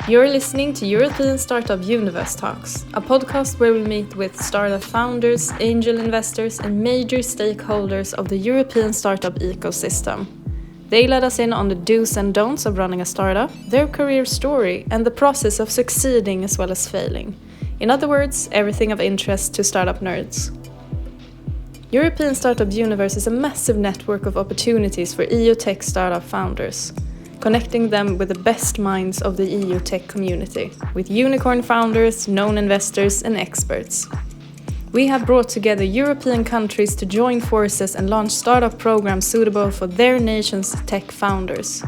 You're listening to European Startup Universe Talks, a podcast where we meet with startup founders, angel investors, and major stakeholders of the European startup ecosystem. They let us in on the do's and don'ts of running a startup, their career story, and the process of succeeding as well as failing. In other words, everything of interest to startup nerds. European Startup Universe is a massive network of opportunities for EU tech startup founders, connecting them with the best minds of the EU tech community, with unicorn founders, known investors, and experts. We have brought together European countries to join forces and launch startup programs suitable for their nation's tech founders.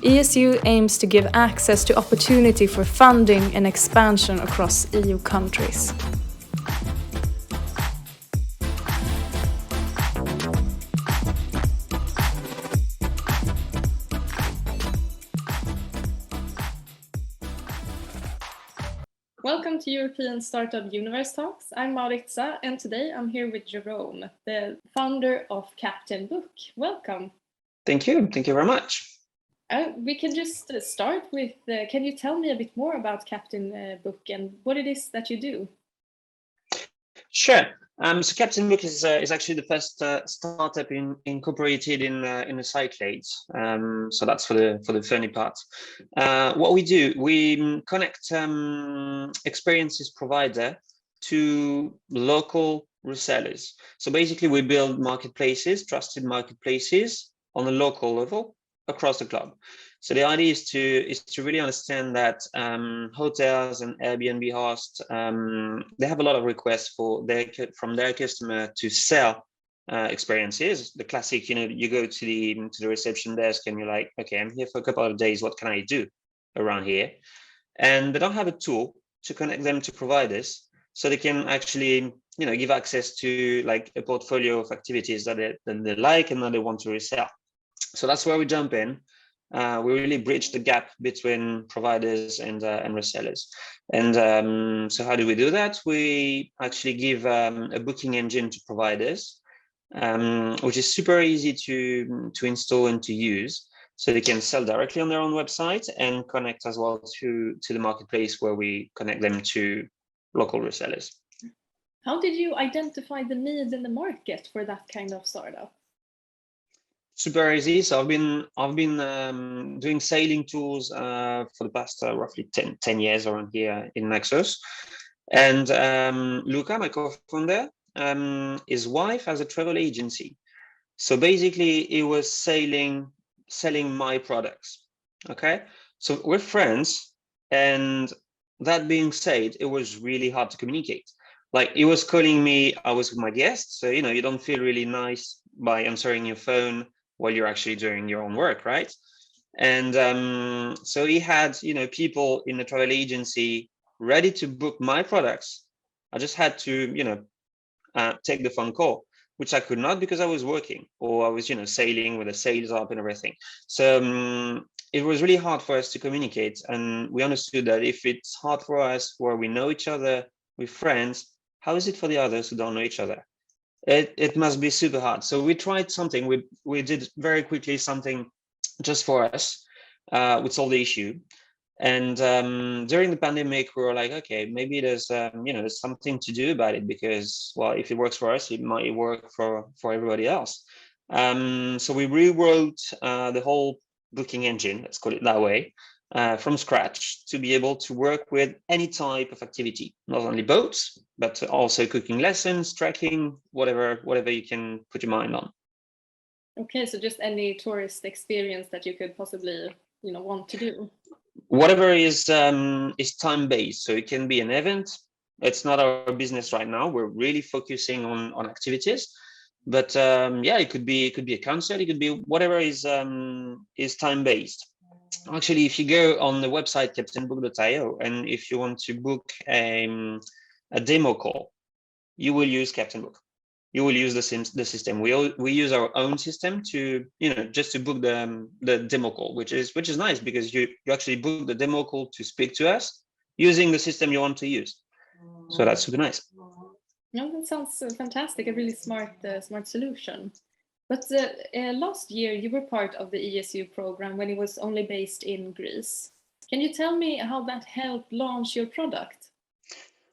ESU aims to give access to opportunity for funding and expansion across EU countries. Welcome to European Startup Universe Talks. I'm Maritza, and today I'm here with Jerome, the founder of CaptainBook. Welcome. Thank you. Thank you very much. We can just start with, can you tell me a bit more about CaptainBook and what it is that you do? Sure. So CaptainBook is actually the first startup incorporated in the Cyclades. So that's for the funny part. What we do, we connect experiences provider to local resellers. So basically, we build marketplaces, trusted marketplaces on a local level across the globe. So the idea is to really understand that hotels and Airbnb hosts, they have a lot of requests from their customer to sell experiences. The classic, you go to the reception desk and you're like, okay, I'm here for a couple of days. What can I do around here? And they don't have a tool to connect them to providers, so they can actually give access to like a portfolio of activities that they like and that they want to resell. So that's where we jump in. We really bridge the gap between providers and resellers. And so how do we do that? We actually give a booking engine to providers, which is super easy to install and to use. So they can sell directly on their own website and connect as well to the marketplace where we connect them to local resellers. How did you identify the need in the market for that kind of startup? Super easy. So I've been doing sailing tools for the past roughly 10 years around here in Naxos. And Luca, my co-founder, his wife has a travel agency. So basically, he was selling my products. Okay, so we're friends, and that being said, it was really hard to communicate. Like, he was calling me, I was with my guest, so you don't feel really nice by answering your phone while you're actually doing your own work, right? And so he had, people in the travel agency ready to book my products. I just had to, take the phone call, which I could not because I was working, or I was, sailing with the sails up and everything. So it was really hard for us to communicate. And we understood that if it's hard for us, where we know each other, we're friends, how is it for the others who don't know each other? It must be super hard. So we tried something. We did very quickly something just for us, which solved the issue. And during the pandemic, we were like, okay, maybe there's something to do about it, because, well, if it works for us, it might work for everybody else. So we rewrote the whole booking engine, let's call it that way, from scratch, to be able to work with any type of activity, not only boats, but also cooking lessons, trekking, whatever you can put your mind on. Okay, so just any tourist experience that you could possibly, want to do. Whatever is time-based, so it can be an event. It's not our business right now. We're really focusing on activities, but it could be a concert. It could be whatever is time-based. Actually, if you go on the website CaptainBook.io, and if you want to book a demo call, you will use CaptainBook. You will use the system. We use our own system to just to book the demo call, which is nice, because you actually book the demo call to speak to us using the system you want to use. So that's super nice. No, that sounds fantastic. A really smart solution. But last year you were part of the ESU program when it was only based in Greece. Can you tell me how that helped launch your product?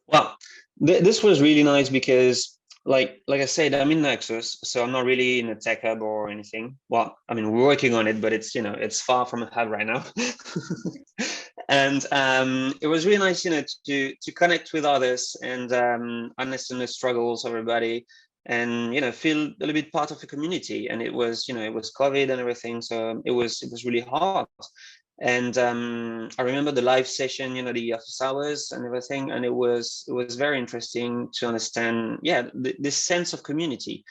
Well, this was really nice because, like I said, I'm in Nexus, so I'm not really in a tech hub or anything. Well, I mean, we're working on it, but it's it's far from a hub right now. And it was really nice, to connect with others and understand the struggles of everybody, and feel a little bit part of the community. And it was COVID and everything, so it was really hard. And I remember the live session, the office hours and everything, and it was very interesting to understand, this sense of community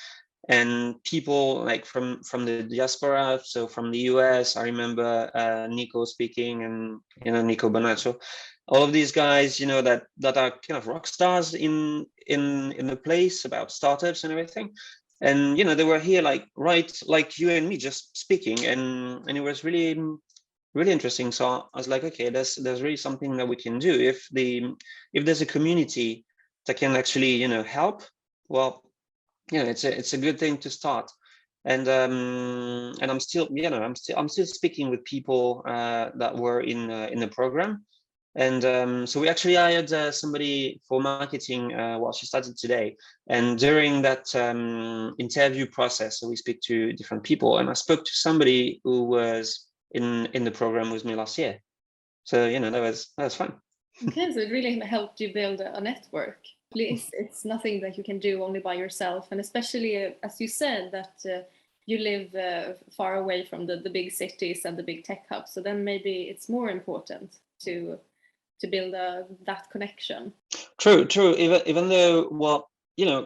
and people like from the diaspora. So from the US, I remember Nico speaking, and Nico Bonacho, all of these guys, that are kind of rock stars in the place about startups and everything. And they were here like you and me, just speaking, and it was really interesting. So I was like, okay, there's really something that we can do if there's a community that can actually help. Well, it's a good thing to start. And I'm still I'm still speaking with people that were in the program. And so we actually hired somebody for marketing. Well, she started today, and during that interview process, so we speak to different people, and I spoke to somebody who was in the program with me last year. So that was fun. Okay, so it really helped you build a network. It's nothing that you can do only by yourself, and especially as you said that you live far away from the big cities and the big tech hubs. So then maybe it's more important to build that connection. True. Even though, well,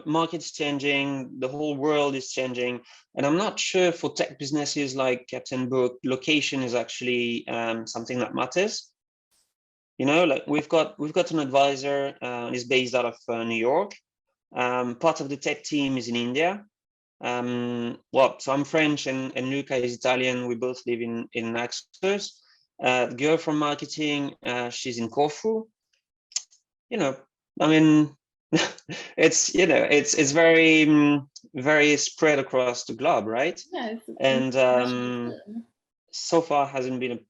market's changing, the whole world is changing, and I'm not sure for tech businesses like CaptainBook, location is actually something that matters. Like we've got an advisor, he's based out of New York. Part of the tech team is in India. Well, so I'm French, and Luca is Italian. We both live in Naxos. The girl from marketing, she's in Corfu. I mean, it's very spread across the globe, right? Yeah, And so far hasn't been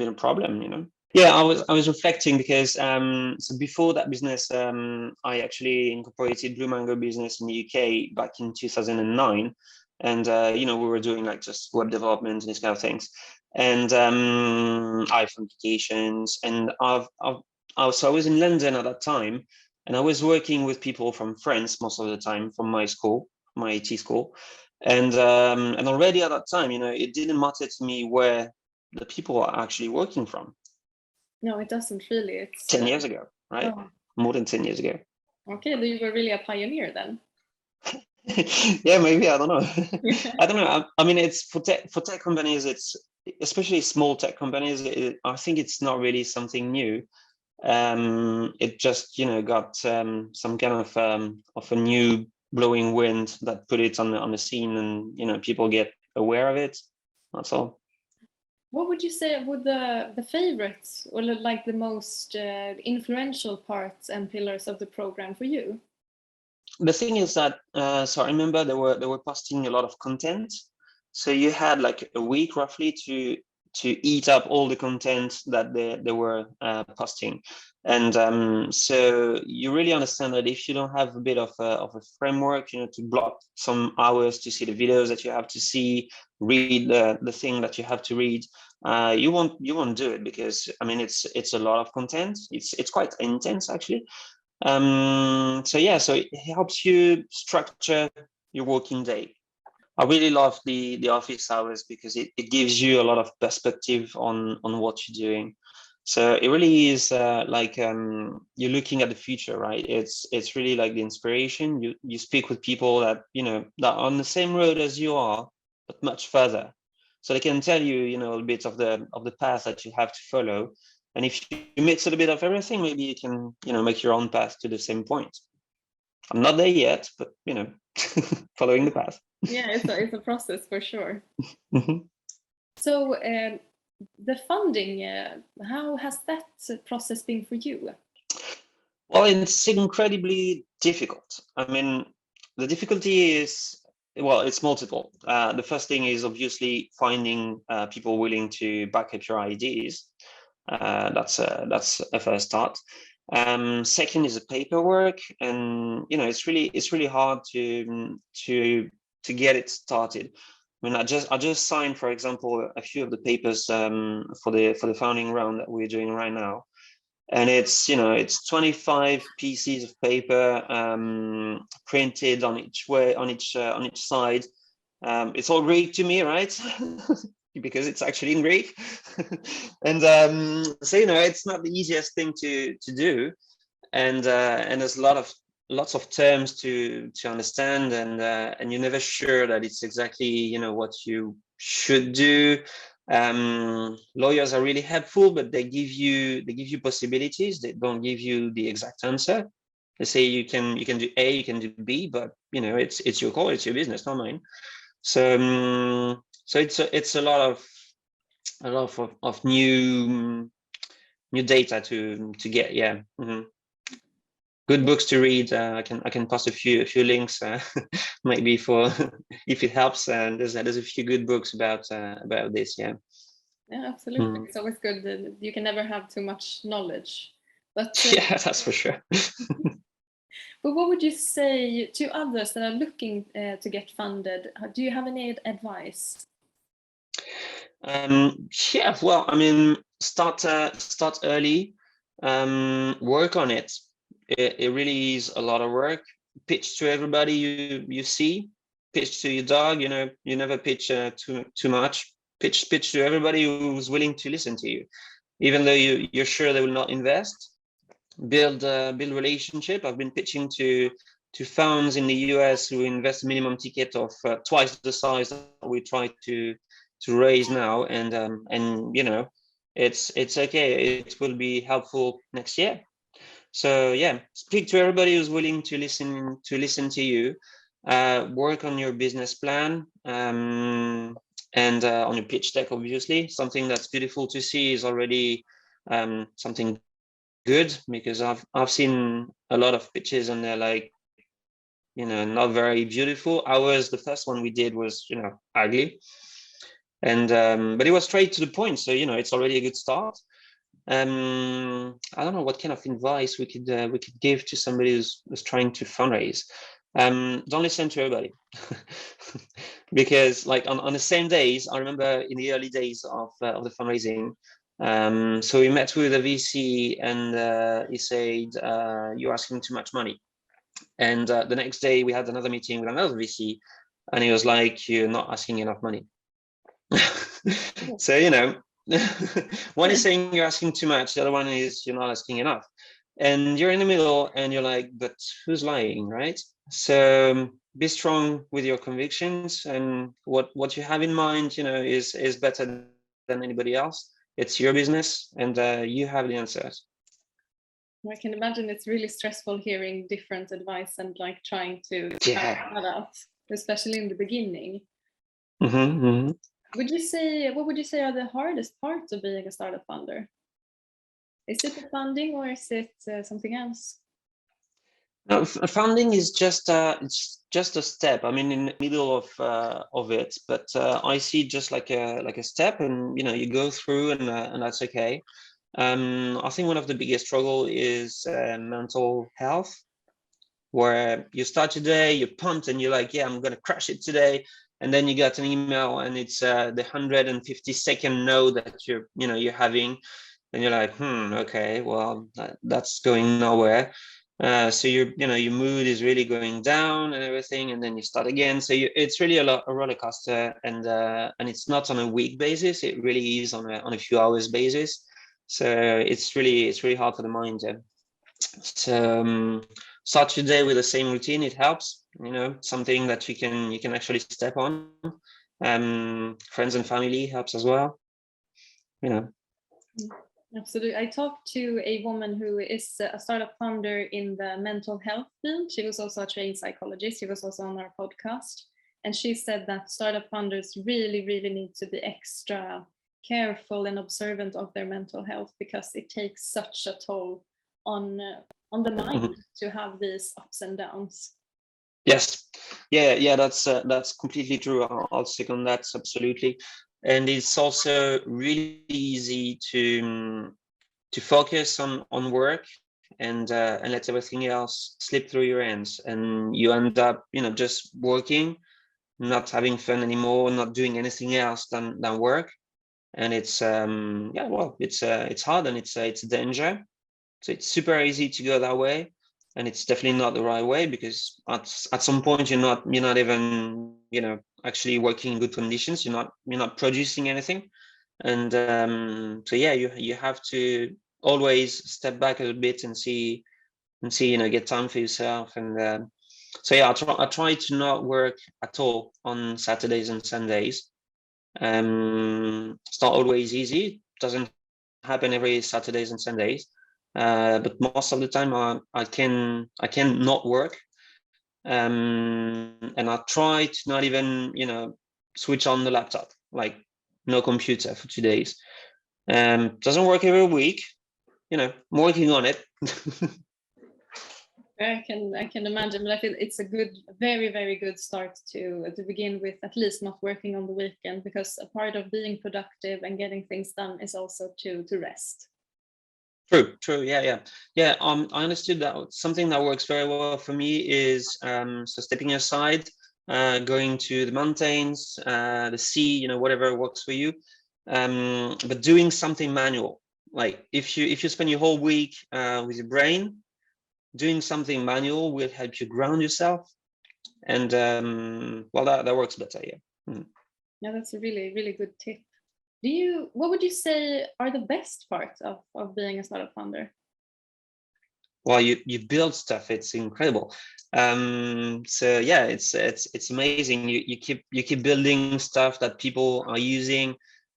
a problem. Yeah, I was reflecting because so before that business, I actually incorporated Blue Mango business in the UK back in 2009, and we were doing like just web development and these kind of things, and iPhone applications, and so I was in London at that time, and I was working with people from France most of the time from my school, my IT school, and already at that time, it didn't matter to me where the people are actually working from. No, it doesn't really. It's 10 years ago, right? Oh. More than 10 years ago. Okay, you were really a pioneer then. Yeah, maybe, I don't know. I don't know. I mean, it's for tech companies, it's especially small tech companies, I think it's not really something new. It just got some kind of a new blowing wind that put it on the scene, and people get aware of it. That's all. What would you say were the favorites or like the most influential parts and pillars of the program for you? The thing is that so I remember they were posting a lot of content, so you had like a week roughly to eat up all the content that they were posting. And so you really understand that if you don't have a bit of a framework, to block some hours to see the videos that you have to see, read the thing that you have to read, you won't do it, because I mean it's a lot of content. It's quite intense actually. So it helps you structure your working day. I really love the office hours because it gives you a lot of perspective on what you're doing. So it really is you're looking at the future, right? It's really like the inspiration. You speak with people that that are on the same road as you are, but much further. So they can tell you, a bit of the path that you have to follow. And if you mix a little bit of everything, maybe you can, make your own path to the same point. I'm not there yet, but following the path. Yeah, it's a process for sure. So the funding, how has that process been for you? Well, it's incredibly difficult. I mean, the difficulty is, well, it's multiple. The first thing is obviously finding people willing to back up your ideas. That's a first start. Second is the paperwork, and it's really hard to get it started. I mean, I just signed, for example, a few of the papers for the founding round that we're doing right now, and it's 25 pieces of paper printed on each side. It's all Greek to me, right? Because it's actually in Greek. And so it's not the easiest thing to do, and there's lots of terms to understand, and you're never sure that it's exactly what you should do. Lawyers are really helpful, but they give you possibilities. They don't give you the exact answer. They say you can do A, you can do B, but it's your call, it's your business, not mine. So so it's a lot of new data to get. Yeah. Mm-hmm. Good books to read. I can post a few links maybe for if it helps. And there's a few good books about this. Yeah. Yeah, absolutely. It's always good that you can never have too much knowledge. But yeah, that's for sure. But what would you say to others that are looking to get funded? Do you have any advice? Yeah, well, I mean, start early, work on it. It really is a lot of work. Pitch to everybody you see. Pitch to your dog. You never pitch too much. Pitch to everybody who's willing to listen to you, even though you're sure they will not invest. Build relationship. I've been pitching to funds in the US who invest minimum ticket of twice the size that we try to raise now, and it's okay. It will be helpful next year. So yeah, speak to everybody who's willing to listen to you. Work on your business plan, and on your pitch deck. Obviously, something that's beautiful to see is already something good, because I've seen a lot of pitches and they're like not very beautiful. Ours, the first one we did, was ugly, and but it was straight to the point, so it's already a good start. I don't know what kind of advice we could give to somebody who's trying to fundraise. Don't listen to everybody. Because like on the same days, I remember in the early days of the fundraising, so we met with a VC, and he said, you're asking too much money. And the next day we had another meeting with another VC, and he was like, you're not asking enough money. So one is saying you're asking too much, the other one is you're not asking enough, and you're in the middle, and you're like, but who's lying, right? So be strong with your convictions, and what you have in mind is better than anybody else. It's your business, and you have the answers. I can imagine it's really stressful hearing different advice and like trying to Yeah. that out, especially in the beginning. Mm-hmm, mm-hmm. What would you say are the hardest parts of being a startup funder? Is it the funding, or is it something else? No, funding is just a step. I mean, in the middle of it, but I see it just like a step, and you go through, and that's okay. I think one of the biggest struggle is mental health, where you start today, you're pumped, and you're like, yeah, I'm gonna crush it today, and then you get an email, and it's the 152nd no that you're having, and you're like, okay, well, that's going nowhere. So your mood is really going down and everything, and then you start again. So it's really a roller coaster, and it's not on a week basis. It really is on a few hours basis. So it's really hard for the mind. Yeah. So start your day with the same routine. It helps. Something that you can actually step on. Friends and family helps as well. Absolutely. I talked to a woman who is a startup founder in the mental health field. She was also a trained psychologist. She was also on our podcast. And she said that startup founders really, really need to be extra careful and observant of their mental health, because it takes such a toll on the mind to have these ups and downs. Yes. Yeah, that's completely true. I'll stick on that. Absolutely. and it's also really easy to focus on work and let everything else slip through your hands, and you end up just working, not having fun anymore, not doing anything else than work. And it's it's hard, and it's a danger. So it's super easy to go that way, and it's definitely not the right way, because at some point you're not even actually working in good conditions. You're not producing anything. And so yeah, you have to always step back a little bit and see get time for yourself. And so yeah, I try to not work at all on Saturdays and Sundays. It's not always easy. It doesn't happen every Saturdays and Sundays, but most of the time I can not work, and I try to not even switch on the laptop, like no computer for 2 days. Doesn't work every week. I'm working on it. I can imagine, but I feel it's a very, very good start to begin with, at least not working on the weekend, because a part of being productive and getting things done is also to rest. True. Yeah. I understood that something that works very well for me is so stepping aside, going to the mountains, the sea, whatever works for you, but doing something manual. Like if you spend your whole week with your brain, doing something manual will help you ground yourself, and that works better. Yeah, that's a really, really good tip. What would you say are the best parts of being a startup founder? Well, you build stuff. It's incredible. So yeah, it's amazing. You keep building stuff that people are using,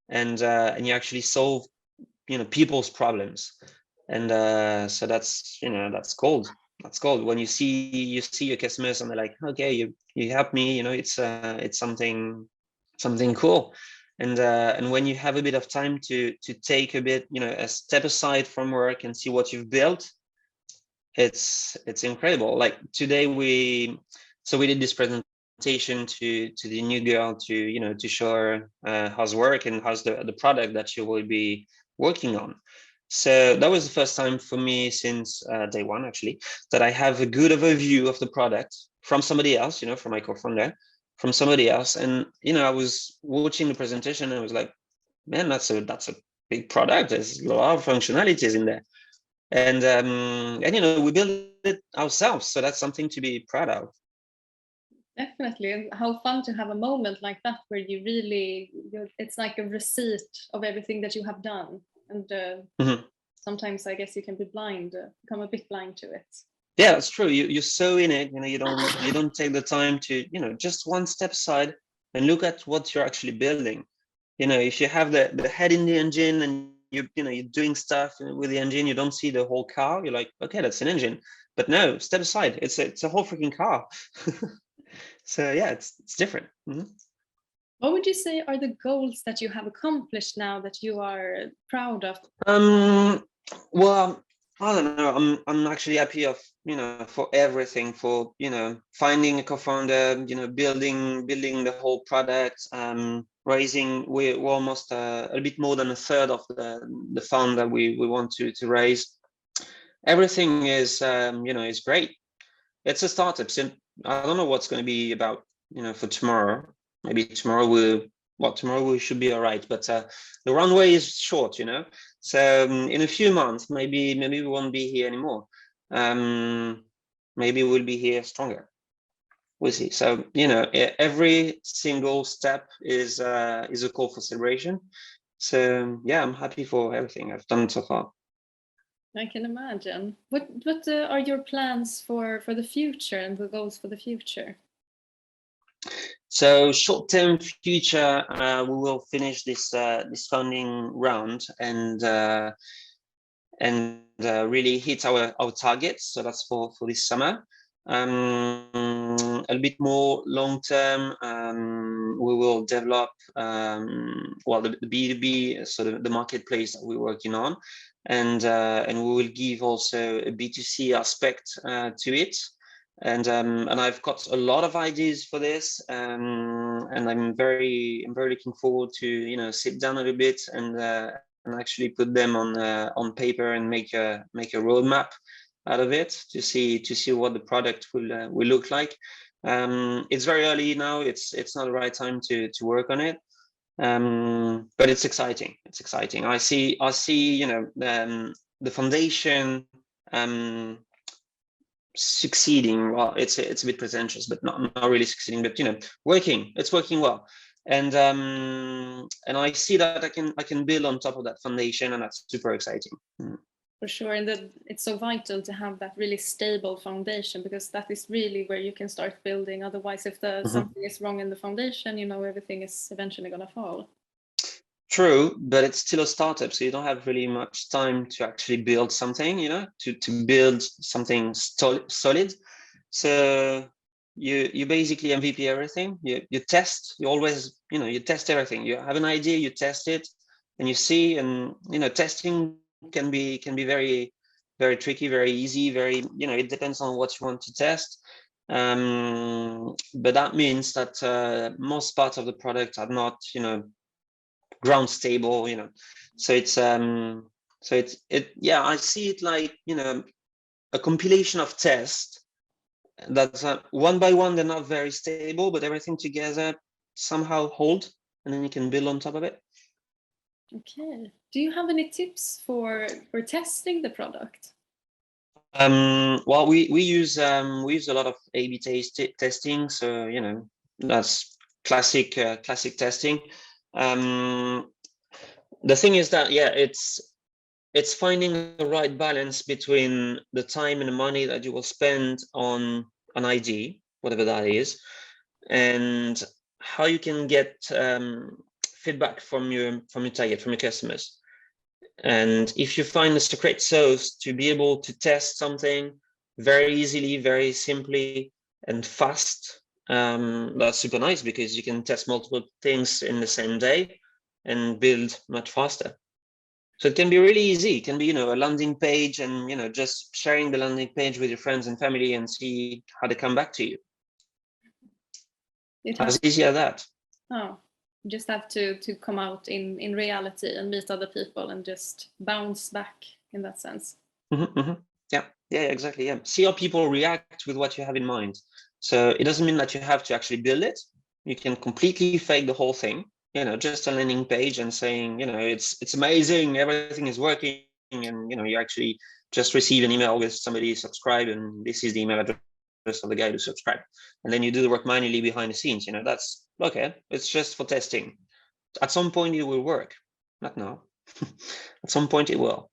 and you actually solve people's problems. And so that's gold. That's gold. When you see your customers and they're like, okay, you help me, it's something cool. And when you have a bit of time to take a bit, a step aside from work and see what you've built, it's incredible. Like today we did this presentation to the new girl to show her how's work and how's the product that she will be working on. So that was the first time for me since day one, actually, that I have a good overview of the product from somebody else, from my co-founder, from somebody else. And I was watching the presentation and I was like, man, that's a big product. There's a lot of functionalities in there. And we built it ourselves, so that's something to be proud of. Definitely. And how fun to have a moment like that where you really, it's like a receipt of everything that you have done. And sometimes I guess you can become a bit blind to it. Yeah, that's true. You're so in it, you don't take the time to, just one step aside and look at what you're actually building. If you have the head in the engine and you're doing stuff with the engine, you don't see the whole car. You're like, okay, that's an engine, but no, step aside. It's a whole freaking car. So yeah, it's different. Mm-hmm. What would you say are the goals that you have accomplished now that you are proud of? Well, I don't know. I'm actually happy of for everything, for finding a co-founder, building the whole product, raising. We're almost a bit more than a third of the fund that we want to raise. Everything is is great. It's a startup. So I don't know what's going to be about for tomorrow. Maybe tomorrow we should be all right. But the runway is short, So in a few months, maybe we won't be here anymore. Maybe we'll be here stronger. We'll see. So every single step is a call for celebration. So yeah, I'm happy for everything I've done so far. I can imagine. What are your plans for the future and the goals for the future? So short-term future, we will finish this funding round and really hit our targets. So that's for this summer. A bit more long-term, we will develop the B2B, so the marketplace that we're working on, and we will give also a B2C aspect to it. and I've got a lot of ideas for this, and I'm very looking forward to sit down a little bit and actually put them on paper and make a roadmap out of it to see what the product will look like. It's very early now. It's not the right time to work on it, but it's exciting. I see the foundation succeeding. Well, it's a bit pretentious, but not really succeeding, but it's working well, and I see that I can build on top of that foundation, and that's super exciting. For sure, and that it's so vital to have that really stable foundation, because that is really where you can start building. Otherwise, if something is wrong in the foundation, everything is eventually going to fall. True, but it's still a startup, so you don't have really much time to actually build something, to build something solid. So you basically MVP everything. You test. You always, you test everything. You have an idea, you test it, and you see. And testing can be very, very tricky, very easy, very, it depends on what you want to test. But that means that most parts of the product are not, ground stable, so it's I see it like a compilation of tests that one by one they're not very stable, but everything together somehow hold, and then you can build on top of it. Okay, do you have any tips for testing the product? Well, we use a lot of A/B testing, so that's classic testing. The thing is that it's finding the right balance between the time and the money that you will spend on an ID, whatever that is, and how you can get feedback from your target, from your customers. And if you find the secret sauce to be able to test something very easily, very simply, and fast, that's super nice, because you can test multiple things in the same day and build much faster. So it can be really easy. It can be, a landing page, and just sharing the landing page with your friends and family and see how they come back to you. As easy as that. Oh, you just have to come out in reality and meet other people and just bounce back in that sense. Yeah, exactly. Yeah, see how people react with what you have in mind. So it doesn't mean that you have to actually build it. You can completely fake the whole thing, just a landing page and saying, it's amazing, everything is working, and you actually just receive an email with somebody subscribe, and this is the email address of the guy who subscribed, and then you do the work manually behind the scenes. That's okay. It's just for testing. At some point it will work, not now. At some point it will.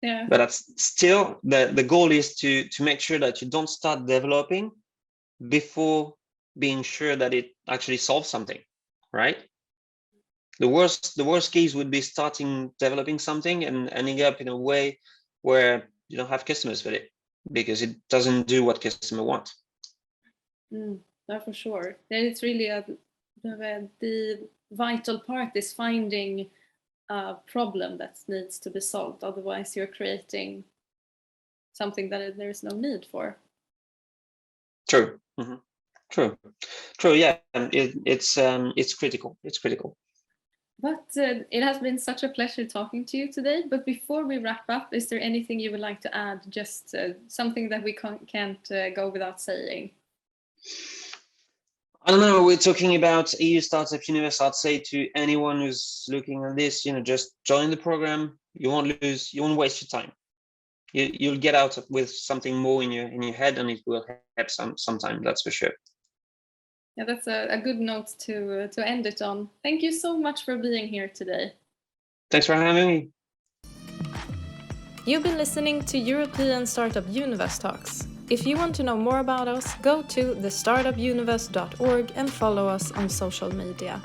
Yeah. But that's still the goal is to make sure that you don't start developing before being sure that it actually solves something, right? The worst case would be starting developing something and ending up in a way where you don't have customers with it because it doesn't do what customer want. No, for sure. It's really the vital part is finding a problem that needs to be solved. Otherwise, you're creating something that there is no need for. True. Mm-hmm. True. Yeah, it's critical. It's critical. But it has been such a pleasure talking to you today. But before we wrap up, is there anything you would like to add? Just something that we can't go without saying. I don't know. We're talking about EU Startup Universe. I'd say to anyone who's looking at this, just join the program. You won't waste your time. You'll get out with something more in your head, and it will help sometime. That's for sure. Yeah, that's a good note to end it on. Thank you so much for being here today. Thanks for having me. You've been listening to European Startup Universe Talks. If you want to know more about us, go to thestartupuniverse.org and follow us on social media.